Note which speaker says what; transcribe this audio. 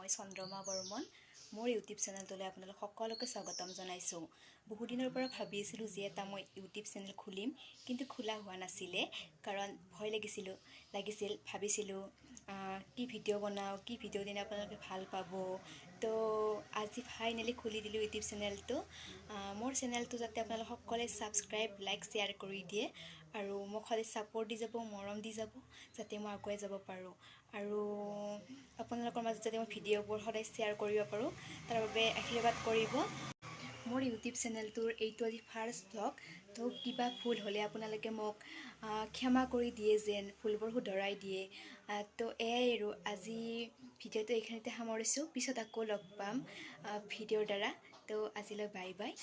Speaker 1: মই চন্দ্ৰমা বৰ্মন মোৰ ইউটিউব চেনেলটোলৈ আপোনালোক সকলোকে স্বাগতম জনাইছোঁ। বহুদিনৰ পৰা ভাবি আছিলোঁ যে এটা মই ইউটিউব চেনেল খুলিম, কিন্তু খোলা হোৱা নাছিলে কাৰণ ভয় লাগিছিল ভাবিছিলোঁ কি ভিডিঅ' বনাওঁ, কি ভিডিঅ' দিলে আপোনালোকে ভাল পাব। তো আজি ফাইনেলি খুলি দিলোঁ ইউটিউব চেনেলটো। মোৰ চেনেলটো যাতে আপোনালোক সকলোৱে ছাবস্ক্ৰাইব, লাইক, শ্বেয়াৰ কৰি দিয়ে আৰু মোক সদায় ছাপোৰ্ট দি যাব, মৰম দি যাব, যাতে মই আগুৱাই যাব পাৰোঁ আৰু আপোনালোকৰ মাজত যাতে মই ভিডিঅ'বোৰ সদায় শ্বেয়াৰ কৰিব পাৰোঁ, তাৰ বাবে আশীৰ্বাদ কৰিব। মোৰ ইউটিউব চেনেলটোৰ এইটো আজি ফাৰ্ষ্ট ব্লগ। তো কিবা ভুল হ'লে আপোনালোকে মোক ক্ষমা কৰি দিয়ে, যেন ভুলবোৰ শুধৰাই দিয়ে। তো এয়াই আৰু আজি ভিডিঅ'টো এইখিনিতে সামৰিছোঁ। পিছত আকৌ লগ পাম ভিডিঅ'ৰ দ্বাৰা। তো আজিলৈ বাই বাই।